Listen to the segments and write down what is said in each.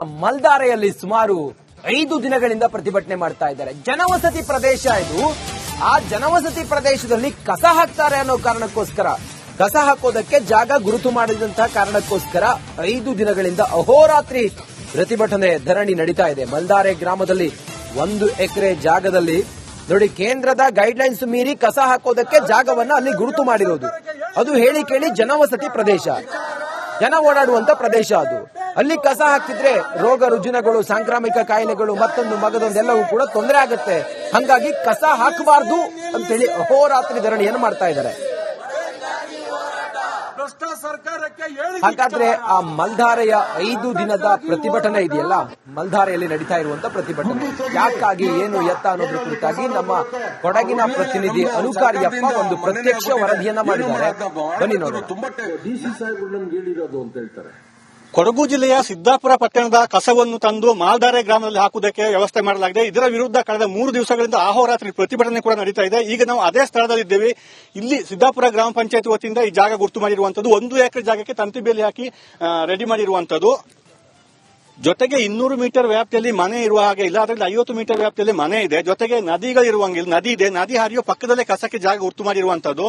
ಮಲ್ದಾರೆಯಲ್ಲಿ ಸುಮಾರು 5 ದಿನಗಳಿಂದ ಪ್ರತಿಭಟನೆ ಮಾಡ್ತಾ ಇದ್ದಾರೆ. ಜನವಸತಿ ಪ್ರದೇಶ ಇದು. ಆ ಜನವಸತಿ ಪ್ರದೇಶದಲ್ಲಿ ಕಸ ಹಾಕ್ತಾರೆ ಅನ್ನೋ ಕಾರಣಕ್ಕೋಸ್ಕರ, ಕಸ ಹಾಕೋದಕ್ಕೆ ಜಾಗ ಗುರುತು ಮಾಡಿದಂತಹ ಕಾರಣಕ್ಕೋಸ್ಕರ 5 ದಿನಗಳಿಂದ ಅಹೋರಾತ್ರಿ ಪ್ರತಿಭಟನೆ ಧರಣಿ ನಡೀತಾ ಇದೆ. ಮಲ್ದಾರೆ ಗ್ರಾಮದಲ್ಲಿ 1 ಎಕರೆ ಜಾಗದಲ್ಲಿ ನೋಡಿ, ಕೇಂದ್ರದ ಗೈಡ್ಲೈನ್ಸ್ ಮೀರಿ ಕಸ ಹಾಕೋದಕ್ಕೆ ಜಾಗವನ್ನ ಅಲ್ಲಿ ಗುರುತು ಮಾಡಿರೋದು. ಅದು ಹೇಳಿ ಕೇಳಿ ಜನವಸತಿ ಪ್ರದೇಶ, ಜನ ಓಡಾಡುವಂತ ಪ್ರದೇಶ ಅದು. ಅಲ್ಲಿ ಕಸ ಹಾಕಿದ್ರೆ ರೋಗ ರುಜಿನಗಳು, ಸಾಂಕ್ರಾಮಿಕ ಕಾಯಿಲೆಗಳು, ಮತ್ತೊಂದು ಮಗದೊಂದೆಲ್ಲವೂ ಕೂಡ ತೊಂದರೆ ಆಗುತ್ತೆ. ಹಂಗಾಗಿ ಕಸ ಹಾಕಬಾರ್ದು ಅಂತೇಳಿ ಅಹೋರಾತ್ರಿ ಧರಣಿಯನ್ನು ಮಾಡ್ತಾ ಇದ್ದಾರೆ. ಹಾಗಾದ್ರೆ ಆ ಮಲ್ದಾರೆಯ 5 ದಿನದ ಪ್ರತಿಭಟನೆ ಇದೆಯಲ್ಲ, ಮಲ್ದಾರೆಯಲ್ಲಿ ನಡೀತಾ ಇರುವಂತ ಪ್ರತಿಭಟನೆ ಯಾಕಾಗಿ, ಏನು ಎತ್ತ ಅನ್ನೋದ್ರ ಕುರಿತಾಗಿ ನಮ್ಮ ಕೊಡಗಿನ ಪ್ರತಿನಿಧಿ ಅನುಕಾರಿಯಪ್ಪ ಒಂದು ಪ್ರತ್ಯಕ್ಷ ವರದಿಯನ್ನ ಮಾಡಿದ್ದಾರೆ. ಬನ್ನಿ ನೋಡೋಣ. ಕೊಡಗು ಜಿಲ್ಲೆಯ ಸಿದ್ದಾಪುರ ಪಟ್ಟಣದ ಕಸವನ್ನು ತಂದು ಮಾಲ್ದಾರೆ ಗ್ರಾಮದಲ್ಲಿ ಹಾಕುವುದಕ್ಕೆ ವ್ಯವಸ್ಥೆ ಮಾಡಲಾಗಿದೆ. ಇದರ ವಿರುದ್ಧ ಕಳೆದ 3 ದಿವಸಗಳಿಂದ ಅಹೋರಾತ್ರಿ ಪ್ರತಿಭಟನೆ ಕೂಡ ನಡೀತಾ ಇದೆ. ಈಗ ನಾವು ಅದೇ ಸ್ಥಳದಲ್ಲಿದ್ದೇವೆ. ಇಲ್ಲಿ ಸಿದ್ದಾಪುರ ಗ್ರಾಮ ಪಂಚಾಯತ್ ವತಿಯಿಂದ ಈ ಜಾಗ ಗುರುತು ಮಾಡಿರುವಂತದ್ದು. 1 ಎಕರೆ ಜಾಗಕ್ಕೆ ತಂತಿ ಬೇಲಿ ಹಾಕಿ ರೆಡಿ ಮಾಡಿರುವಂತದ್ದು. ಜೊತೆಗೆ 200 ಮೀಟರ್ ವ್ಯಾಪ್ತಿಯಲ್ಲಿ ಮನೆ ಇರುವ ಹಾಗೆ ಇಲ್ಲ, ಅದರಲ್ಲಿ 50 ಮೀಟರ್ ವ್ಯಾಪ್ತಿಯಲ್ಲಿ ಮನೆ ಇದೆ. ಜೊತೆಗೆ ನದಿಗಳಿರುವಂಗಿಲ್ಲ, ನದಿ ಇದೆ, ನದಿ ಹರಿಯೋ ಪಕ್ಕದಲ್ಲೇ ಕಸಕ್ಕೆ ಜಾಗ ಗುರುತು ಮಾಡಿರುವಂತದ್ದು.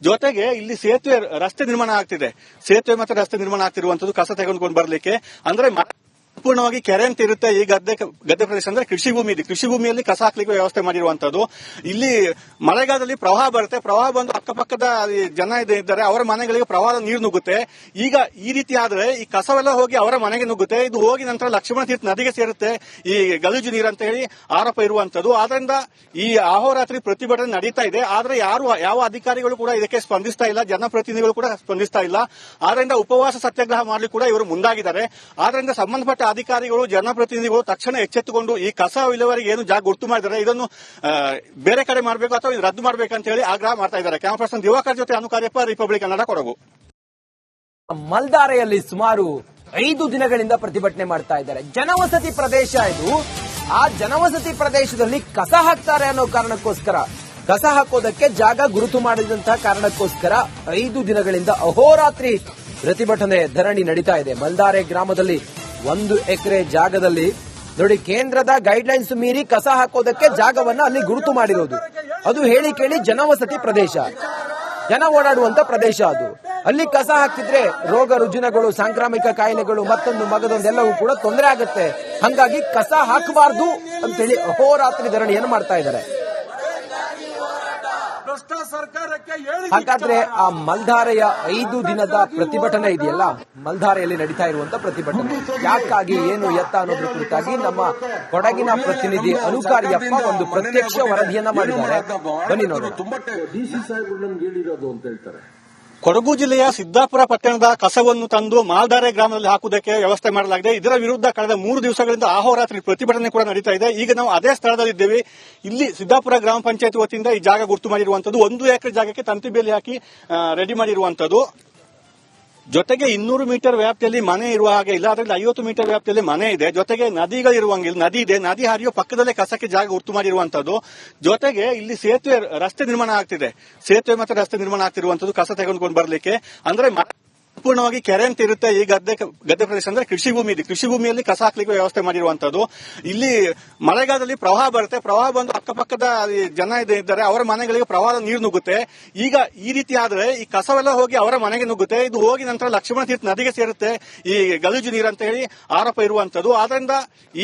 ಜೊತೆಗೆ ಇಲ್ಲಿ ಸೇತುವೆ, ರಸ್ತೆ ನಿರ್ಮಾಣ ಆಗ್ತಿದೆ. ಸೇತುವೆ ಮತ್ತು ರಸ್ತೆ ನಿರ್ಮಾಣ ಆಗ್ತಿರುವಂತದ್ದು ಕಸ ತೆಗೆದುಕೊಂಡು ಬರ್ಲಿಕ್ಕೆ. ಅಂದ್ರೆ ಸಂಪೂರ್ಣವಾಗಿ ಕೆರೆ ಅಂತ ಇರುತ್ತೆ. ಈ ಗದ್ದೆ ಪ್ರದೇಶ ಅಂದ್ರೆ ಕೃಷಿ ಭೂಮಿ ಇದೆ. ಕೃಷಿ ಭೂಮಿಯಲ್ಲಿ ಕಸ ಹಾಕ್ಲಿಕ್ಕೆ ವ್ಯವಸ್ಥೆ ಮಾಡಿರುವಂತದ್ದು. ಇಲ್ಲಿ ಮಳೆಗಾಲದಲ್ಲಿ ಪ್ರವಾಹ ಬರುತ್ತೆ. ಪ್ರವಾಹ ಬಂದು ಅಕ್ಕಪಕ್ಕದ ಜನ ಇದ್ದಾರೆ, ಅವರ ಮನೆಗಳಿಗೆ ಪ್ರವಾಹದ ನೀರು ನುಗ್ಗುತ್ತೆ. ಈಗ ಈ ರೀತಿ ಆದ್ರೆ ಈ ಕಸವೆಲ್ಲ ಹೋಗಿ ಅವರ ಮನೆಗೆ ನುಗ್ಗುತ್ತೆ. ಇದು ಹೋಗಿ ನಂತರ ಲಕ್ಷ್ಮಣ ತೀರ್ಥ ನದಿಗೆ ಸೇರುತ್ತೆ. ಈ ಗಲೀಜು ನೀರು ಅಂತ ಹೇಳಿ ಆರೋಪ ಇರುವಂತದ್ದು. ಆದ್ರಿಂದ ಈ ಅಹೋರಾತ್ರಿ ಪ್ರತಿಭಟನೆ ನಡೀತಾ ಇದೆ. ಆದ್ರೆ ಯಾವ ಅಧಿಕಾರಿಗಳು ಕೂಡ ಇದಕ್ಕೆ ಸ್ಪಂದಿಸ್ತಾ ಇಲ್ಲ, ಜನಪ್ರತಿನಿಧಿಗಳು ಕೂಡ ಸ್ಪಂದಿಸ್ತಾ ಇಲ್ಲ. ಆದ್ರಿಂದ ಉಪವಾಸ ಸತ್ಯಾಗ್ರಹ ಮಾಡಲಿ ಕೂಡ ಇವರು ಮುಂದಾಗಿದ್ದಾರೆ. ಆದ್ರಿಂದ ಸಂಬಂಧಪಟ್ಟ ಅಧಿಕಾರಿಗಳು, ಜನಪ್ರತಿನಿಧಿಗಳು ತಕ್ಷಣ ಎಚ್ಚೆತ್ತುಕೊಂಡು ಈ ಕಸ ವಿಲೇವಾರಿಗೆ ಏನು ಜಾಗ ಗುರುತು ಮಾಡಿದ್ದಾರೆ ಇದನ್ನು ಬೇರೆ ಕಡೆ ಮಾಡಬೇಕು ಅಥವಾ ರದ್ದು ಮಾಡಬೇಕಂತ ಹೇಳಿ ಆಗ್ರಹ ಮಾಡ್ತಾ ಇದ್ದಾರೆ. ಕ್ಯಾಮರಾ ಪರ್ಸನ್ ದಿವಾಕರ್ ಜೊತೆ ಅನುಕಾರ್ಯಪ್ಪ, ರಿಪಬ್ಲಿಕ್ ಕನ್ನಡ, ಕೊಡಗು. ಮಲ್ದಾರೆಯಲ್ಲಿ ಸುಮಾರು 5 ದಿನಗಳಿಂದ ಪ್ರತಿಭಟನೆ ಮಾಡ್ತಾ ಇದ್ದಾರೆ. ಜನವಸತಿ ಪ್ರದೇಶ ಇದು. ಆ ಜನವಸತಿ ಪ್ರದೇಶದಲ್ಲಿ ಕಸ ಹಾಕ್ತಾರೆ ಅನ್ನೋ ಕಾರಣಕ್ಕೋಸ್ಕರ, ಕಸ ಹಾಕೋದಕ್ಕೆ ಜಾಗ ಗುರುತು ಮಾಡಿದಂತಹ ಕಾರಣಕ್ಕೋಸ್ಕರ 5 ದಿನಗಳಿಂದ ಅಹೋರಾತ್ರಿ ಪ್ರತಿಭಟನೆ ಧರಣಿ ನಡೀತಾ ಇದೆ. ಮಲ್ದಾರೆ ಗ್ರಾಮದಲ್ಲಿ 1 ಎಕರೆ ಜಾಗದಲ್ಲಿ ನೋಡಿ, ಕೇಂದ್ರದ ಗೈಡ್ಲೈನ್ಸ್ ಮೀರಿ ಕಸ ಹಾಕೋದಕ್ಕೆ ಜಾಗವನ್ನ ಅಲ್ಲಿ ಗುರುತು ಮಾಡಿರೋದು. ಅದು ಹೇಳಿ ಕೇಳಿ ಜನವಸತಿ ಪ್ರದೇಶ, ಜನ ಓಡಾಡುವಂತ ಪ್ರದೇಶ ಅದು. ಅಲ್ಲಿ ಕಸ ಹಾಕಿದ್ರೆ ರೋಗ ರುಜಿನಗಳು, ಸಾಂಕ್ರಾಮಿಕ ಕಾಯಿಲೆಗಳು, ಮತ್ತೊಂದು ಮಗದೊಂದೆಲ್ಲವೂ ಕೂಡ ತೊಂದರೆ ಆಗುತ್ತೆ. ಹಂಗಾಗಿ ಕಸ ಹಾಕಬಾರ್ದು ಅಂತೇಳಿ ಅಹೋರಾತ್ರಿ ಧರಣಿಯನ್ನು ಮಾಡ್ತಾ ಇದ್ದಾರೆ. ಹಾಗಾದ್ರೆ ಆ ಮಲ್ದಾರೆಯ 5 ದಿನದ ಪ್ರತಿಭಟನೆ ಇದೆಯಲ್ಲ, ಮಲ್ದಾರೆಯಲ್ಲಿ ನಡೀತಾ ಇರುವಂತ ಪ್ರತಿಭಟನೆ ಯಾಕಾಗಿ, ಏನು ಎತ್ತ ಅನ್ನೋದ್ರ ಕುರಿತಾಗಿ ನಮ್ಮ ಕೊಡಗಿನ ಪ್ರತಿನಿಧಿ ಅನುಕಾರಿಯಪ್ಪ ಒಂದು ಪ್ರತ್ಯಕ್ಷ ವರದಿಯನ್ನ ಮಾಡಿದ್ದಾರೆ. ಬನ್ನಿ ನೋಡೋಣ. ಕೊಡಗು ಜಿಲ್ಲೆಯ ಸಿದ್ದಾಪುರ ಪಟ್ಟಣದ ಕಸವನ್ನು ತಂದು ಮಾಲ್ದಾರೆ ಗ್ರಾಮದಲ್ಲಿ ಹಾಕುವುದಕ್ಕೆ ವ್ಯವಸ್ಥೆ ಮಾಡಲಾಗಿದೆ. ಇದರ ವಿರುದ್ಧ ಕಳೆದ 3 ದಿವಸಗಳಿಂದ ಅಹೋರಾತ್ರಿ ಪ್ರತಿಭಟನೆ ಕೂಡ ನಡೀತಾ ಇದೆ. ಈಗ ನಾವು ಅದೇ ಸ್ಥಳದಲ್ಲಿದ್ದೇವೆ. ಇಲ್ಲಿ ಸಿದ್ದಾಪುರ ಗ್ರಾಮ ಪಂಚಾಯತ್ ವತಿಯಿಂದ ಈ ಜಾಗ ಗುರುತು ಮಾಡಿರುವಂತದ್ದು. 1 ಎಕರೆ ಜಾಗಕ್ಕೆ ತಂತಿ ಬೇಲಿ ಹಾಕಿ ರೆಡಿ ಮಾಡಿರುವಂತದ್ದು. ಜೊತೆಗೆ 200 ಮೀಟರ್ ವ್ಯಾಪ್ತಿಯಲ್ಲಿ ಮನೆ ಇರುವ ಹಾಗೆ ಇಲ್ಲ, ಅದರಲ್ಲಿ 50 ಮೀಟರ್ ವ್ಯಾಪ್ತಿಯಲ್ಲಿ ಮನೆ ಇದೆ. ಜೊತೆಗೆ ನದಿಗಳಿರುವಂಗಿಲ್ಲ, ನದಿ ಇದೆ, ನದಿ ಹರಿಯೋ ಪಕ್ಕದಲ್ಲೇ ಕಸಕ್ಕೆ ಜಾಗ ಗುರುತು ಮಾಡಿರುವಂತದ್ದು. ಜೊತೆಗೆ ಇಲ್ಲಿ ಸೇತುವೆ, ರಸ್ತೆ ನಿರ್ಮಾಣ ಆಗ್ತಿದೆ. ಸೇತುವೆ ಮತ್ತು ರಸ್ತೆ ನಿರ್ಮಾಣ ಆಗ್ತಿರುವಂತದ್ದು ಕಸ ತೆಗೆದುಕೊಂಡು ಬರ್ಲಿಕ್ಕೆ. ಅಂದ್ರೆ ಸಂಪೂರ್ಣವಾಗಿ ಕೆರೆ ಅಂತ ಇರುತ್ತೆ. ಈ ಗದ್ದೆ ಪ್ರದೇಶ ಅಂದ್ರೆ ಕೃಷಿ ಭೂಮಿ ಇದೆ. ಕೃಷಿ ಭೂಮಿಯಲ್ಲಿ ಕಸ ಹಾಕ್ಲಿಕ್ಕೆ ವ್ಯವಸ್ಥೆ ಮಾಡಿರುವಂತದ್ದು. ಇಲ್ಲಿ ಮಳೆಗಾಲದಲ್ಲಿ ಪ್ರವಾಹ ಬರುತ್ತೆ. ಪ್ರವಾಹ ಬಂದು ಅಕ್ಕಪಕ್ಕದ ಜನ ಇದ್ದಾರೆ, ಅವರ ಮನೆಗಳಿಗೆ ಪ್ರವಾಹದ ನೀರು ನುಗ್ಗುತ್ತೆ. ಈಗ ಈ ರೀತಿ ಆದ್ರೆ ಈ ಕಸವೆಲ್ಲ ಹೋಗಿ ಅವರ ಮನೆಗೆ ನುಗ್ಗುತ್ತೆ. ಇದು ಹೋಗಿ ನಂತರ ಲಕ್ಷ್ಮಣ ತೀರ್ಥ ನದಿಗೆ ಸೇರುತ್ತೆ. ಈ ಗಲೀಜು ನೀರು ಅಂತ ಹೇಳಿ ಆರೋಪ ಇರುವಂತದ್ದು. ಆದ್ರಿಂದ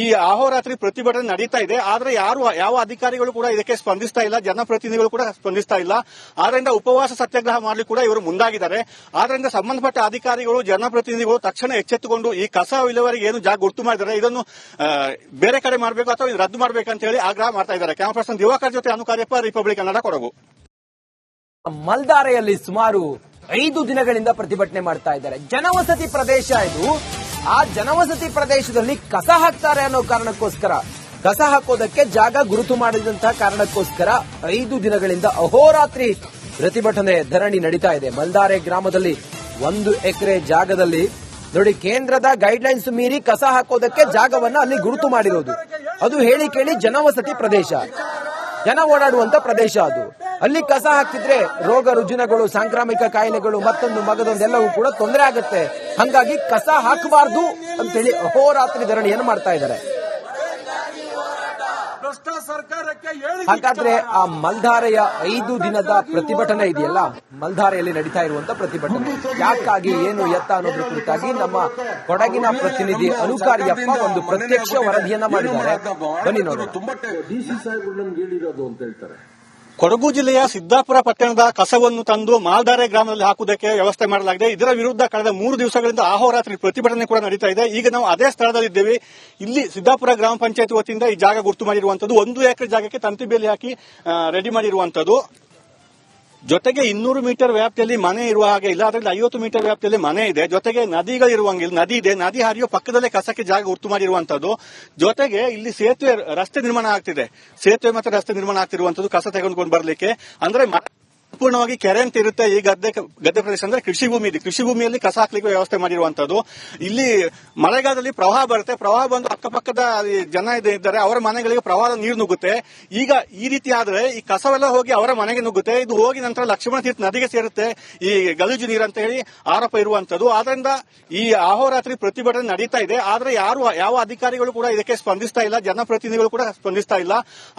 ಈ ಅಹೋರಾತ್ರಿ ಪ್ರತಿಭಟನೆ ನಡೀತಾ ಇದೆ. ಆದ್ರೆ ಯಾವ ಅಧಿಕಾರಿಗಳು ಕೂಡ ಇದಕ್ಕೆ ಸ್ಪಂದಿಸ್ತಾ ಇಲ್ಲ, ಜನಪ್ರತಿನಿಧಿಗಳು ಕೂಡ ಸ್ಪಂದಿಸ್ತಾ ಇಲ್ಲ. ಆದ್ರಿಂದ ಉಪವಾಸ ಸತ್ಯಾಗ್ರಹ ಮಾಡಲಿ ಕೂಡ ಇವರು ಮುಂದಾಗಿದ್ದಾರೆ. ಆದ್ರಿಂದ ಸಂಬಂಧಪಟ್ಟ ಅಧಿಕಾರಿಗಳು, ಜನಪ್ರತಿನಿಧಿಗಳು ತಕ್ಷಣ ಎಚ್ಚೆತ್ತುಕೊಂಡು ಈ ಕಸ ವಿಲೇವಾರಿಗೆ ಏನು ಜಾಗ ಗುರುತು ಮಾಡಿದ್ದಾರೆ ಇದನ್ನು ಬೇರೆ ಕಡೆ ಮಾಡಬೇಕು ಅಥವಾ ರದ್ದು ಮಾಡಬೇಕಂತ ಹೇಳಿ ಆಗ್ರಹ ಮಾಡ್ತಾ ಇದ್ದಾರೆ. ಕ್ಯಾಮರಾ ಪರ್ಸನ್ ದಿವಾಕರ್ ಜೊತೆ ಅನುಕಾರ್ಯಪ್ಪ, ರಿಪಬ್ಲಿಕ್ ಕನ್ನಡ, ಕೊಡಗು. ಮಲ್ದಾರೆಯಲ್ಲಿ ಸುಮಾರು 5 ದಿನಗಳಿಂದ ಪ್ರತಿಭಟನೆ ಮಾಡ್ತಾ ಇದ್ದಾರೆ. ಜನವಸತಿ ಪ್ರದೇಶ ಇದು. ಆ ಜನವಸತಿ ಪ್ರದೇಶದಲ್ಲಿ ಕಸ ಹಾಕ್ತಾರೆ ಅನ್ನೋ ಕಾರಣಕ್ಕೋಸ್ಕರ, ಕಸ ಹಾಕೋದಕ್ಕೆ ಜಾಗ ಗುರುತು ಮಾಡಿದಂತಹ ಕಾರಣಕ್ಕೋಸ್ಕರ 5 ದಿನಗಳಿಂದ ಅಹೋರಾತ್ರಿ ಪ್ರತಿಭಟನೆ ಧರಣಿ ನಡೀತಾ ಇದೆ. ಮಲ್ದಾರೆ ಗ್ರಾಮದಲ್ಲಿ 1 ಎಕರೆ ಜಾಗದಲ್ಲಿ ನೋಡಿ, ಕೇಂದ್ರದ ಗೈಡ್ಲೈನ್ಸ್ ಮೀರಿ ಕಸ ಹಾಕೋದಕ್ಕೆ ಜಾಗವನ್ನ ಅಲ್ಲಿ ಗುರುತು ಮಾಡಿರೋದು. ಅದು ಹೇಳಿ ಕೇಳಿ ಜನವಸತಿ ಪ್ರದೇಶ, ಜನ ಓಡಾಡುವಂತ ಪ್ರದೇಶ ಅದು. ಅಲ್ಲಿ ಕಸ ಹಾಕ್ತಿದ್ರೆ ರೋಗ ರುಜಿನಗಳು, ಸಾಂಕ್ರಾಮಿಕ ಕಾಯಿಲೆಗಳು, ಮತ್ತೊಂದು ಮಗದೊಂದೆಲ್ಲವೂ ಕೂಡ ತೊಂದರೆ ಆಗುತ್ತೆ. ಹಂಗಾಗಿ ಕಸ ಹಾಕಬಾರ್ದು ಅಂತೇಳಿ ಅಹೋರಾತ್ರಿ ಧರಣಿಯನ್ನು ಮಾಡ್ತಾ ಇದ್ದಾರೆ. ಹಾಗಾದ್ರೆ ಆ ಮಲ್ಧಾರೆಯ 5 ದಿನದ ಪ್ರತಿಭಟನೆ ಇದೆಯಲ್ಲ, ಮಲ್ಧಾರೆಯಲ್ಲಿ ನಡೀತಾ ಇರುವಂತ ಪ್ರತಿಭಟನೆ ಯಾಕಾಗಿ, ಏನು ಎತ್ತ ಅನ್ನೋದ್ರ ಕುರಿತಾಗಿ ನಮ್ಮ ಕೊಡಗಿನ ಪ್ರತಿನಿಧಿ ಅನುಕಾರಿಯಪ್ಪ ಒಂದು ಪ್ರತ್ಯಕ್ಷ ವರದಿಯನ್ನ ಮಾಡಿದ್ದಾರೆ. ಬನ್ನಿ ನೋಡೋಣ. ಕೊಡಗು ಜಿಲ್ಲೆಯ ಸಿದ್ದಾಪುರ ಪಟ್ಟಣದ ಕಸವನ್ನು ತಂದು ಮಾಲ್ಧಾರೆ ಗ್ರಾಮದಲ್ಲಿ ಹಾಕುವುದಕ್ಕೆ ವ್ಯವಸ್ಥೆ ಮಾಡಲಾಗಿದೆ. ಇದರ ವಿರುದ್ಧ ಕಳೆದ 3 ದಿವಸಗಳಿಂದ ಅಹೋರಾತ್ರಿ ಪ್ರತಿಭಟನೆ ಕೂಡ ನಡೀತಾ ಇದೆ. ಈಗ ನಾವು ಅದೇ ಸ್ಥಳದಲ್ಲಿದ್ದೇವೆ. ಇಲ್ಲಿ ಸಿದ್ದಾಪುರ ಗ್ರಾಮ ಪಂಚಾಯತ್ ವತಿಯಿಂದ ಈ ಜಾಗ ಗುರ್ತು ಮಾಡಿರುವಂತದ್ದು 1 ಎಕರೆ ಜಾಗಕ್ಕೆ ತಂತಿ ಬೇಲಿ ಹಾಕಿ ರೆಡಿ ಮಾಡಿರುವಂತದ್ದು. ಜೊತೆಗೆ 200 ಮೀಟರ್ ವ್ಯಾಪ್ತಿಯಲ್ಲಿ ಮನೆ ಇರುವ ಹಾಗೆ ಇಲ್ಲ, ಅದರಲ್ಲಿ 50 ಮೀಟರ್ ವ್ಯಾಪ್ತಿಯಲ್ಲಿ ಮನೆ ಇದೆ. ಜೊತೆಗೆ ನದಿಗಳಿರುವಂಗಿಲ್ಲ, ನದಿ ಇದೆ, ನದಿ ಹರಿಯೋ ಪಕ್ಕದಲ್ಲೇ ಕಸಕ್ಕೆ ಜಾಗ ಗುರ್ತು ಮಾಡಿರುವಂತದ್ದು. ಜೊತೆಗೆ ಇಲ್ಲಿ ಸೇತುವೆ, ರಸ್ತೆ ನಿರ್ಮಾಣ ಆಗ್ತಿದೆ. ಸೇತುವೆ ಮತ್ತು ರಸ್ತೆ ನಿರ್ಮಾಣ ಆಗ್ತಿರುವಂತದ್ದು ಕಸ ತೆಗೆದುಕೊಂಡು ಬರ್ಲಿಕ್ಕೆ. ಅಂದ್ರೆ ಸಂಪೂರ್ಣವಾಗಿ ಕೆರೆ ಅಂತ ಇರುತ್ತೆ. ಈ ಗದ್ದೆ ಪ್ರದೇಶ ಅಂದ್ರೆ ಕೃಷಿ ಭೂಮಿ ಇದೆ. ಕೃಷಿ ಭೂಮಿಯಲ್ಲಿ ಕಸ ಹಾಕ್ಲಿಕ್ಕೆ ವ್ಯವಸ್ಥೆ ಮಾಡಿರುವಂತದ್ದು. ಇಲ್ಲಿ ಮಳೆಗಾಲದಲ್ಲಿ ಪ್ರವಾಹ ಬರುತ್ತೆ. ಪ್ರವಾಹ ಬಂದು ಅಕ್ಕಪಕ್ಕದ ಜನ ಇದ್ದಾರೆ, ಅವರ ಮನೆಗಳಿಗೆ ಪ್ರವಾಹದ ನೀರು ನುಗ್ಗುತ್ತೆ. ಈಗ ಈ ರೀತಿ ಆದ್ರೆ ಈ ಕಸವೆಲ್ಲ ಹೋಗಿ ಅವರ ಮನೆಗೆ ನುಗ್ಗುತ್ತೆ. ಇದು ಹೋಗಿ ನಂತರ ಲಕ್ಷ್ಮಣ ತೀರ್ಥ ನದಿಗೆ ಸೇರುತ್ತೆ. ಈ ಗಲೀಜು ನೀರು ಅಂತ ಹೇಳಿ ಆರೋಪ ಇರುವಂತದ್ದು. ಆದ್ರಿಂದ ಈ ಅಹೋರಾತ್ರಿ ಪ್ರತಿಭಟನೆ ನಡೀತಾ ಇದೆ. ಆದ್ರೆ ಯಾವ ಅಧಿಕಾರಿಗಳು ಕೂಡ ಇದಕ್ಕೆ ಸ್ಪಂದಿಸ್ತಾ ಇಲ್ಲ, ಜನಪ್ರತಿನಿಧಿಗಳು ಕೂಡ ಸ್ಪಂದಿಸ್ತಾ ಇಲ್ಲ.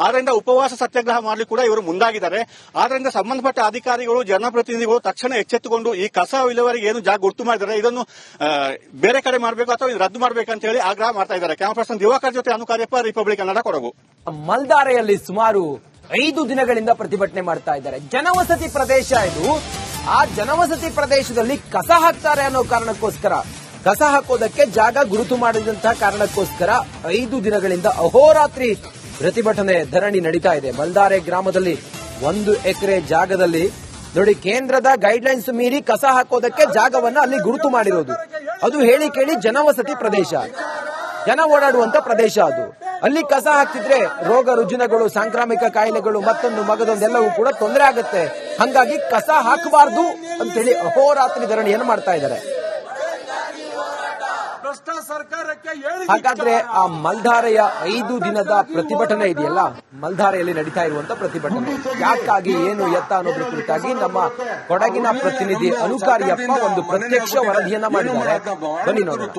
ಆದ್ರಿಂದ ಉಪವಾಸ ಸತ್ಯಾಗ್ರಹ ಮಾಡಲಿಕ್ಕೆ ಕೂಡ ಇವರು ಮುಂದಾಗಿದ್ದಾರೆ. ಆದ್ರಿಂದ ಸಂಬಂಧಪಟ್ಟ ಅಧಿಕಾರಿಗಳು, ಜನಪ್ರತಿನಿಧಿಗಳು ತಕ್ಷಣ ಎಚ್ಚೆತ್ತುಕೊಂಡು ಈ ಕಸ ವಿಲೇವಾರಿಗೆ ಏನು ಜಾಗ ಗುರ್ತು ಮಾಡಿದ್ದಾರೆ ಇದನ್ನು ಬೇರೆ ಕಡೆ ಮಾಡಬೇಕು ಅಥವಾ ರದ್ದು ಮಾಡಬೇಕಂತ ಹೇಳಿ ಆಗ್ರಹ ಮಾಡ್ತಾ ಇದ್ದಾರೆ. ಕ್ಯಾಮರಾ ಪರ್ಸನ್ ದಿವಾಕರ್ ಜೊತೆ ಅನುಕಾರ್ಯಪ್ಪ, ರಿಪಬ್ಲಿಕ್ ಕನ್ನಡ, ಕೊಡಗು. ಮಲ್ಧಾರೆಯಲ್ಲಿ ಸುಮಾರು 5 ದಿನಗಳಿಂದ ಪ್ರತಿಭಟನೆ ಮಾಡ್ತಾ ಇದ್ದಾರೆ. ಜನವಸತಿ ಪ್ರದೇಶ ಇದು. ಆ ಜನವಸತಿ ಪ್ರದೇಶದಲ್ಲಿ ಕಸ ಹಾಕ್ತಾರೆ ಅನ್ನೋ ಕಾರಣಕ್ಕೋಸ್ಕರ, ಕಸ ಹಾಕೋದಕ್ಕೆ ಜಾಗ ಗುರುತು ಮಾಡಿದಂತಹ ಕಾರಣಕ್ಕೋಸ್ಕರ 5 ದಿನಗಳಿಂದ ಅಹೋರಾತ್ರಿ ಪ್ರತಿಭಟನೆ, ಧರಣಿ ನಡೀತಾ ಇದೆ. ಮಲ್ಧಾರೆ ಗ್ರಾಮದಲ್ಲಿ 1 ಎಕರೆ ಜಾಗದಲ್ಲಿ ನೋಡಿ, ಕೇಂದ್ರದ ಗೈಡ್ಲೈನ್ಸ್ ಮೀರಿ ಕಸ ಹಾಕೋದಕ್ಕೆ ಜಾಗವನ್ನ ಅಲ್ಲಿ ಗುರುತು ಮಾಡಿರೋದು. ಅದು ಹೇಳಿ ಕೇಳಿ ಜನವಸತಿ ಪ್ರದೇಶ, ಜನ ಓಡಾಡುವಂತ ಪ್ರದೇಶ ಅದು. ಅಲ್ಲಿ ಕಸ ಹಾಕ್ತಿದ್ರೆ ರೋಗ ರುಜಿನಗಳು, ಸಾಂಕ್ರಾಮಿಕ ಕಾಯಿಲೆಗಳು, ಮತ್ತೊಂದು ಮಗದೊಂದೆಲ್ಲವೂ ಕೂಡ ತೊಂದರೆ ಆಗುತ್ತೆ. ಹಂಗಾಗಿ ಕಸ ಹಾಕಬಾರ್ದು ಅಂತೇಳಿ ಅಹೋರಾತ್ರಿ ಧರಣಿಯನ್ನು ಮಾಡ್ತಾ ಇದ್ದಾರೆ. ಹಾಗಾದ್ರೆ ಆ ಮಲ್ಧಾರೆಯ 5 ದಿನದ ಪ್ರತಿಭಟನೆ ಇದೆಯಲ್ಲ, ಮಲ್ಧಾರೆಯಲ್ಲಿ ನಡೀತಾ ಇರುವಂತ ಪ್ರತಿಭಟನೆ ಯಾಕಾಗಿ, ಏನು ಎತ್ತ ಅನ್ನೋದ್ರ ಕುರಿತಾಗಿ ನಮ್ಮ ಕೊಡಗಿನ ಪ್ರತಿನಿಧಿ ಅನುಕಾರಿಯಪ್ಪ ಒಂದು ಪ್ರತ್ಯಕ್ಷ ವರದಿಯನ್ನ ಮಾಡಿದ್ದಾರೆ. ಬನ್ನಿ ನೋಡೋಣ.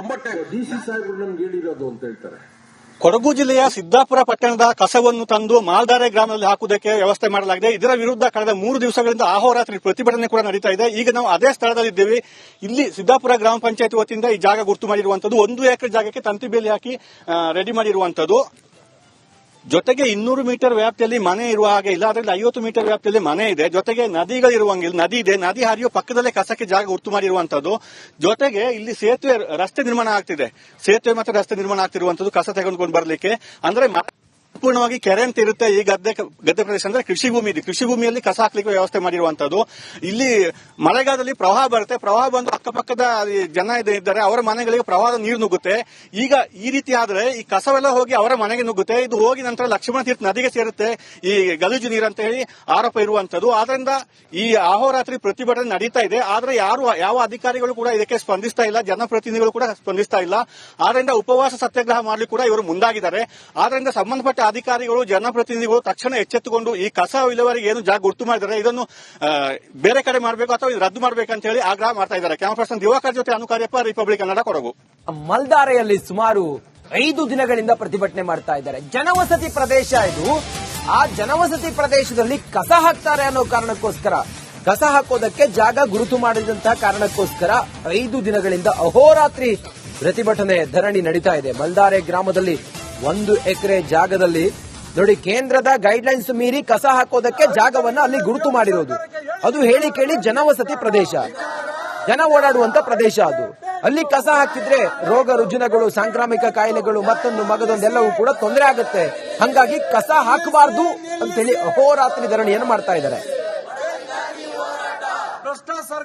ಕೊಡಗು ಜಿಲ್ಲೆಯ ಸಿದ್ದಾಪುರ ಪಟ್ಟಣದ ಕಸವನ್ನು ತಂದು ಮಾಲ್ಧಾರೆ ಗ್ರಾಮದಲ್ಲಿ ಹಾಕುವುದಕ್ಕೆ ವ್ಯವಸ್ಥೆ ಮಾಡಲಾಗಿದೆ. ಇದರ ವಿರುದ್ಧ ಕಳೆದ 3 ದಿವಸಗಳಿಂದ ಅಹೋರಾತ್ರಿ ಪ್ರತಿಭಟನೆ ಕೂಡ ನಡೀತಾ ಇದೆ. ಈಗ ನಾವು ಅದೇ ಸ್ಥಳದಲ್ಲಿದ್ದೇವೆ. ಇಲ್ಲಿ ಸಿದ್ದಾಪುರ ಗ್ರಾಮ ಪಂಚಾಯತ್ ವತಿಯಿಂದ ಈ ಜಾಗ ಗುರ್ತು ಮಾಡಿರುವಂತದ್ದು 1 ಎಕರೆ ಜಾಗಕ್ಕೆ ತಂತಿ ಬೇಲಿ ಹಾಕಿ ರೆಡಿ ಮಾಡಿರುವಂತದ್ದು. ಜೊತೆಗೆ 200 ಮೀಟರ್ ವ್ಯಾಪ್ತಿಯಲ್ಲಿ ಮನೆ ಇರುವ ಹಾಗೆ ಇಲ್ಲ, ಅದರಲ್ಲಿ 50 ಮೀಟರ್ ವ್ಯಾಪ್ತಿಯಲ್ಲಿ ಮನೆ ಇದೆ. ಜೊತೆಗೆ ನದಿಗಳಿರುವಂಗಿಲ್ಲ, ನದಿ ಇದೆ, ನದಿ ಹರಿಯೋ ಪಕ್ಕದಲ್ಲೇ ಕಸಕ್ಕೆ ಜಾಗ ಗುರ್ತು ಮಾಡಿರುವಂತದ್ದು. ಜೊತೆಗೆ ಇಲ್ಲಿ ಸೇತುವೆ, ರಸ್ತೆ ನಿರ್ಮಾಣ ಆಗ್ತಿದೆ. ಸೇತುವೆ ಮತ್ತು ರಸ್ತೆ ನಿರ್ಮಾಣ ಆಗ್ತಿರುವಂತದ್ದು ಕಸ ತೆಗೆದುಕೊಂಡು ಬರ್ಲಿಕ್ಕೆ. ಅಂದ್ರೆ ಸಂಪೂರ್ಣವಾಗಿ ಕೆರೆ ಅಂತ ಇರುತ್ತೆ. ಈ ಗದ್ದೆ ಪ್ರದೇಶ ಅಂದ್ರೆ ಕೃಷಿ ಭೂಮಿ ಇದೆ. ಕೃಷಿ ಭೂಮಿಯಲ್ಲಿ ಕಸ ಹಾಕ್ಲಿಕ್ಕೆ ವ್ಯವಸ್ಥೆ ಮಾಡಿರುವಂತದ್ದು. ಇಲ್ಲಿ ಮಳೆಗಾಲದಲ್ಲಿ ಪ್ರವಾಹ ಬರುತ್ತೆ. ಪ್ರವಾಹ ಬಂದು ಅಕ್ಕಪಕ್ಕದ ಜನ ಇದ್ದಾರೆ, ಅವರ ಮನೆಗಳಿಗೆ ಪ್ರವಾಹದ ನೀರು ನುಗ್ಗುತ್ತೆ. ಈಗ ಈ ರೀತಿ ಆದ್ರೆ ಈ ಕಸವೆಲ್ಲ ಹೋಗಿ ಅವರ ಮನೆಗೆ ನುಗ್ಗುತ್ತೆ. ಇದು ಹೋಗಿ ನಂತರ ಲಕ್ಷ್ಮಣ ತೀರ್ಥ ನದಿಗೆ ಸೇರುತ್ತೆ. ಈ ಗಲೀಜು ನೀರು ಅಂತ ಹೇಳಿ ಆರೋಪ ಇರುವಂತದ್ದು. ಆದ್ರಿಂದ ಈ ಅಹೋರಾತ್ರಿ ಪ್ರತಿಭಟನೆ ನಡೀತಾ ಇದೆ. ಆದ್ರೆ ಯಾವ ಅಧಿಕಾರಿಗಳು ಕೂಡ ಇದಕ್ಕೆ ಸ್ಪಂದಿಸ್ತಾ ಇಲ್ಲ, ಜನಪ್ರತಿನಿಧಿಗಳು ಕೂಡ ಸ್ಪಂದಿಸ್ತಾ ಇಲ್ಲ. ಆದ್ರಿಂದ ಉಪವಾಸ ಸತ್ಯಾಗ್ರಹ ಮಾಡಲಿಕ್ಕೆ ಕೂಡ ಇವರು ಮುಂದಾಗಿದ್ದಾರೆ. ಆದ್ರಿಂದ ಸಂಬಂಧಪಟ್ಟ ಅಧಿಕಾರಿಗಳು, ಜನಪ್ರತಿನಿಧಿಗಳು ತಕ್ಷಣ ಎಚ್ಚೆತ್ತುಕೊಂಡು ಈ ಕಸ ವಿಲೇವಾರಿಗೆ ಏನು ಜಾಗ ಗುರ್ತು ಮಾಡಿದ್ದಾರೆ ಇದನ್ನು ಬೇರೆ ಕಡೆ ಮಾಡಬೇಕು ಅಥವಾ ರದ್ದು ಮಾಡಬೇಕಂತ ಹೇಳಿ ಆಗ್ರಹ ಮಾಡ್ತಾ ಇದ್ದಾರೆ. ಕ್ಯಾಮರಾ ಪರ್ಸನ್ ದಿವಾಕರ್ ಜೊತೆ ಅನುಕಾರ್ಯಪ್ಪ, ರಿಪಬ್ಲಿಕ್ ಕನ್ನಡ, ಕೊಡಗು. ಮಲ್ಧಾರೆಯಲ್ಲಿ ಸುಮಾರು 5 ದಿನಗಳಿಂದ ಪ್ರತಿಭಟನೆ ಮಾಡ್ತಾ ಇದ್ದಾರೆ. ಜನವಸತಿ ಪ್ರದೇಶ ಇದು. ಆ ಜನವಸತಿ ಪ್ರದೇಶದಲ್ಲಿ ಕಸ ಹಾಕ್ತಾರೆ ಅನ್ನೋ ಕಾರಣಕ್ಕೋಸ್ಕರ, ಕಸ ಹಾಕೋದಕ್ಕೆ ಜಾಗ ಗುರುತು ಮಾಡಿದಂತಹ ಕಾರಣಕ್ಕೋಸ್ಕರ 5 ದಿನಗಳಿಂದ ಅಹೋರಾತ್ರಿ ಪ್ರತಿಭಟನೆ, ಧರಣಿ ನಡೀತಾ ಇದೆ. ಮಲ್ಧಾರೆ ಗ್ರಾಮದಲ್ಲಿ 1 ಎಕರೆ ಜಾಗದಲ್ಲಿ ನೋಡಿ, ಕೇಂದ್ರದ ಗೈಡ್ಲೈನ್ಸ್ ಮೀರಿ ಕಸ ಹಾಕೋದಕ್ಕೆ ಜಾಗವನ್ನ ಅಲ್ಲಿ ಗುರುತು ಮಾಡಿರೋದು. ಅದು ಹೇಳಿ ಕೇಳಿ ಜನವಸತಿ ಪ್ರದೇಶ, ಜನ ಓಡಾಡುವಂತ ಪ್ರದೇಶ ಅದು. ಅಲ್ಲಿ ಕಸ ಹಾಕ್ತಿದ್ರೆ ರೋಗ ರುಜಿನಗಳು, ಸಾಂಕ್ರಾಮಿಕ ಕಾಯಿಲೆಗಳು, ಮತ್ತೊಂದು ಮಗದೊಂದೆಲ್ಲವೂ ಕೂಡ ತೊಂದರೆ ಆಗುತ್ತೆ. ಹಂಗಾಗಿ ಕಸ ಹಾಕಬಾರ್ದು ಅಂತೇಳಿ ಅಹೋರಾತ್ರಿ ಧರಣಿಯನ್ನು ಮಾಡ್ತಾ ಇದ್ದಾರೆ.